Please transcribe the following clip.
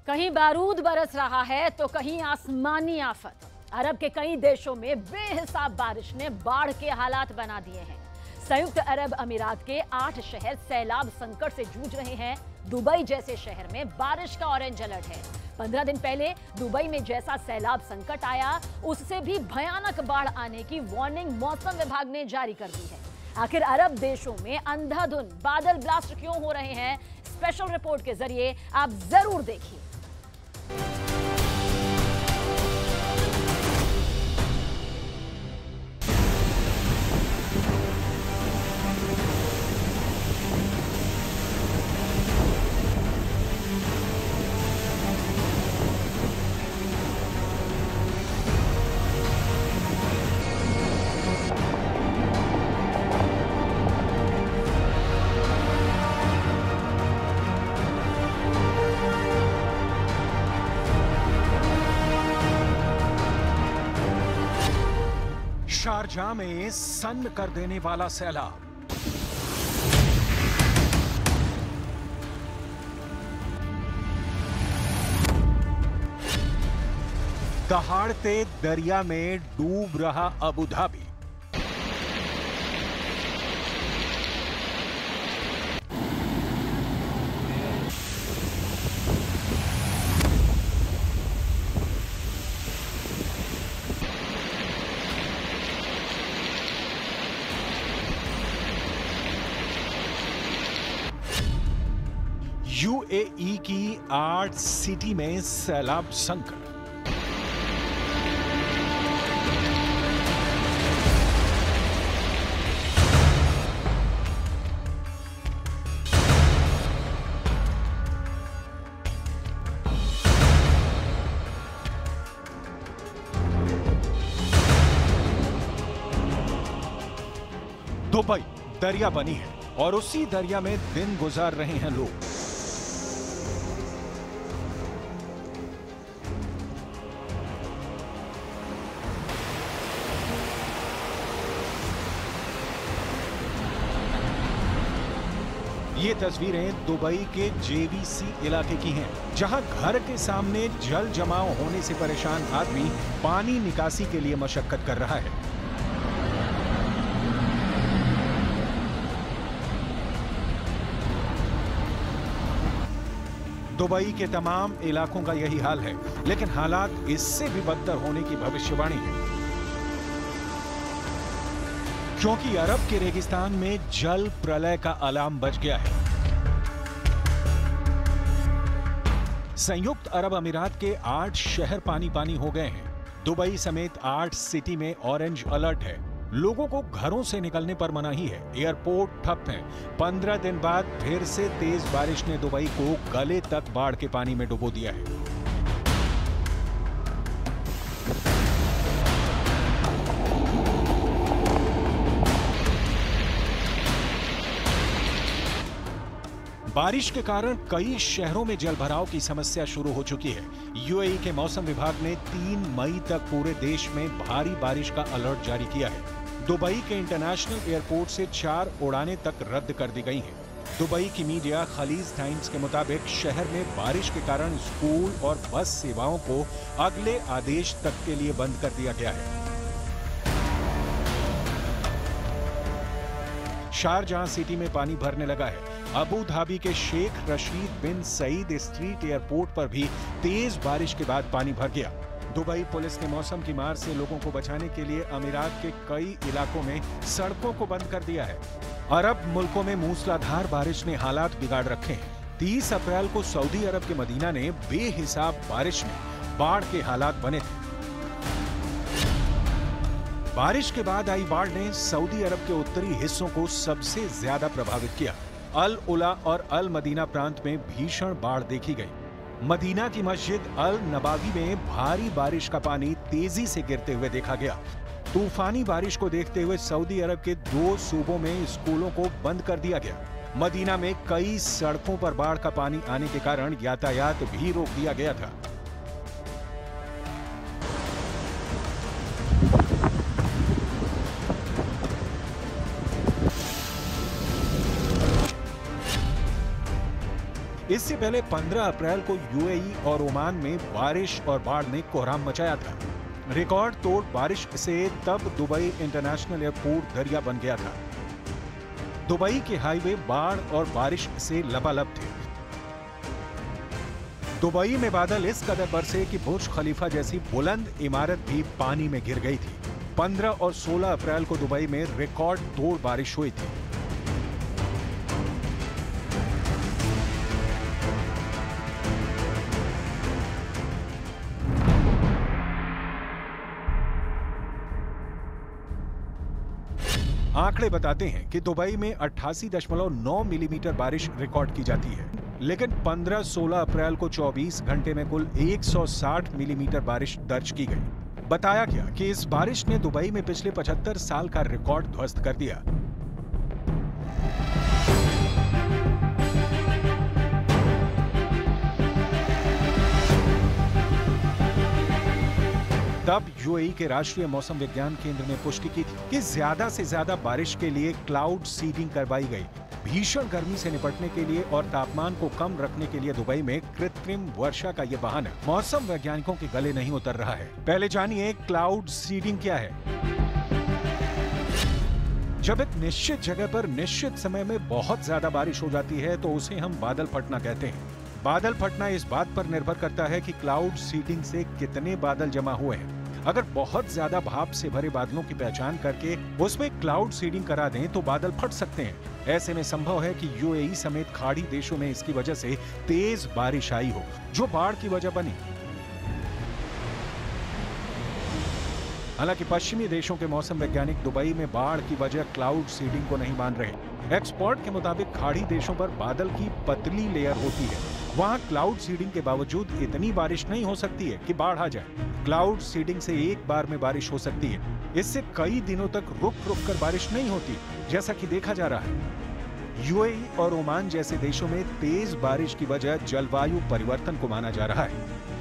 कहीं बारूद बरस रहा है तो कहीं आसमानी आफत। अरब के कई देशों में बेहिसाब बारिश ने बाढ़ के हालात बना दिए हैं। संयुक्त अरब अमीरात के 8 शहर सैलाब संकट से जूझ रहे हैं। दुबई जैसे शहर में बारिश का ऑरेंज अलर्ट है। 15 दिन पहले दुबई में जैसा सैलाब संकट आया, उससे भी भयानक बाढ़ आने की वार्निंग मौसम विभाग ने जारी कर दी है। आखिर अरब देशों में अंधाधुंध बादल ब्लास्ट क्यों हो रहे हैं? स्पेशल रिपोर्ट के जरिए आप जरूर देखिए। शारजाह में सन्न कर देने वाला सैलाब। दहाड़ते दरिया में डूब रहा अबू धाबी। यूएई की 8 सिटी में सैलाब संकट। दुबई दरिया बनी है और उसी दरिया में दिन गुजार रहे हैं लोग। ये तस्वीरें दुबई के जेवीसी इलाके की हैं, जहां घर के सामने जल जमाव होने से परेशान आदमी पानी निकासी के लिए मशक्कत कर रहा है। दुबई के तमाम इलाकों का यही हाल है, लेकिन हालात इससे भी बदतर होने की भविष्यवाणी है, क्योंकि अरब के रेगिस्तान में जल प्रलय का अलार्म बज गया है। संयुक्त अरब अमीरात के 8 शहर पानी पानी हो गए हैं। दुबई समेत 8 सिटी में ऑरेंज अलर्ट है। लोगों को घरों से निकलने पर मनाही है। एयरपोर्ट ठप हैं। 15 दिन बाद फिर से तेज बारिश ने दुबई को गले तक बाढ़ के पानी में डुबो दिया है। बारिश के कारण कई शहरों में जलभराव की समस्या शुरू हो चुकी है। यूएई के मौसम विभाग ने 3 मई तक पूरे देश में भारी बारिश का अलर्ट जारी किया है। दुबई के इंटरनेशनल एयरपोर्ट से 4 उड़ानें तक रद्द कर दी गई हैं। दुबई की मीडिया खलीज टाइम्स के मुताबिक शहर में बारिश के कारण स्कूल और बस सेवाओं को अगले आदेश तक के लिए बंद कर दिया गया है। शारजाह सिटी में पानी भरने लगा है। अबू धाबी के शेख रशीद बिन सईद स्ट्रीट एयरपोर्ट पर भी तेज बारिश के बाद पानी भर गया। दुबई पुलिस ने मौसम की मार से लोगों को बचाने के लिए अमीरात के कई इलाकों में सड़कों को बंद कर दिया है। अरब मुल्कों में मूसलाधार बारिश ने हालात बिगाड़ रखे हैं। 30 अप्रैल को सऊदी अरब के मदीना ने बेहिसाब बारिश में बाढ़ के हालात बने थे। बारिश के बाद आई बाढ़ ने सऊदी अरब के उत्तरी हिस्सों को सबसे ज्यादा प्रभावित किया। अल उला और अल मदीना प्रांत में भीषण बाढ़ देखी गई। मदीना की मस्जिद अल नबावी में भारी बारिश का पानी तेजी से गिरते हुए देखा गया। तूफानी बारिश को देखते हुए सऊदी अरब के 2 सूबों में स्कूलों को बंद कर दिया गया। मदीना में कई सड़कों पर बाढ़ का पानी आने के कारण यातायात भी रोक दिया गया था। इससे पहले 15 अप्रैल को यूएई और ओमान में बारिश और बाढ़ ने कोहराम मचाया था। रिकॉर्ड तोड़ बारिश से तब दुबई इंटरनेशनल एयरपोर्ट दरिया बन गया था। दुबई के हाईवे बाढ़ और बारिश से लबालब थे। दुबई में बादल इस कदर बरसे कि बुर्ज खलीफा जैसी बुलंद इमारत भी पानी में गिर गई थी। 15 और 16 अप्रैल को दुबई में रिकॉर्ड तोड़ बारिश हुई थी। आंकड़े बताते हैं कि दुबई में 88.9 मिलीमीटर बारिश रिकॉर्ड की जाती है, लेकिन 15-16 अप्रैल को 24 घंटे में कुल 160 मिलीमीटर बारिश दर्ज की गई। बताया गया कि इस बारिश ने दुबई में पिछले 75 साल का रिकॉर्ड ध्वस्त कर दिया। तब यूएई के राष्ट्रीय मौसम विज्ञान केंद्र ने पुष्टि की थी कि ज्यादा से ज्यादा बारिश के लिए क्लाउड सीडिंग करवाई गई। भीषण गर्मी से निपटने के लिए और तापमान को कम रखने के लिए दुबई में कृत्रिम वर्षा का ये बहाना मौसम वैज्ञानिकों के गले नहीं उतर रहा है। पहले जानिए क्लाउड सीडिंग क्या है। जब एक निश्चित जगह पर निश्चित समय में बहुत ज्यादा बारिश हो जाती है तो उसे हम बादल फटना कहते हैं। बादल फटना इस बात पर निर्भर करता है कि क्लाउड सीडिंग से कितने बादल जमा हुए हैं। अगर बहुत ज्यादा भाप से भरे बादलों की पहचान करके उसमें क्लाउड सीडिंग करा दें तो बादल फट सकते हैं। ऐसे में संभव है कि यूएई समेत खाड़ी देशों में इसकी वजह से तेज बारिश आई हो, जो बाढ़ की वजह बनी। हालांकि पश्चिमी देशों के मौसम वैज्ञानिक दुबई में बाढ़ की वजह क्लाउड सीडिंग को नहीं मान रहे। एक्सपर्ट के मुताबिक खाड़ी देशों पर बादल की पतली लेयर होती है, वहां क्लाउड सीडिंग के बावजूद इतनी बारिश नहीं हो सकती है कि बाढ़ आ जाए। क्लाउड सीडिंग से एक बार में बारिश हो सकती है, इससे कई दिनों तक रुक रुक कर बारिश नहीं होती, जैसा कि देखा जा रहा है। यूएई और ओमान जैसे देशों में तेज बारिश की वजह जलवायु परिवर्तन को माना जा रहा है।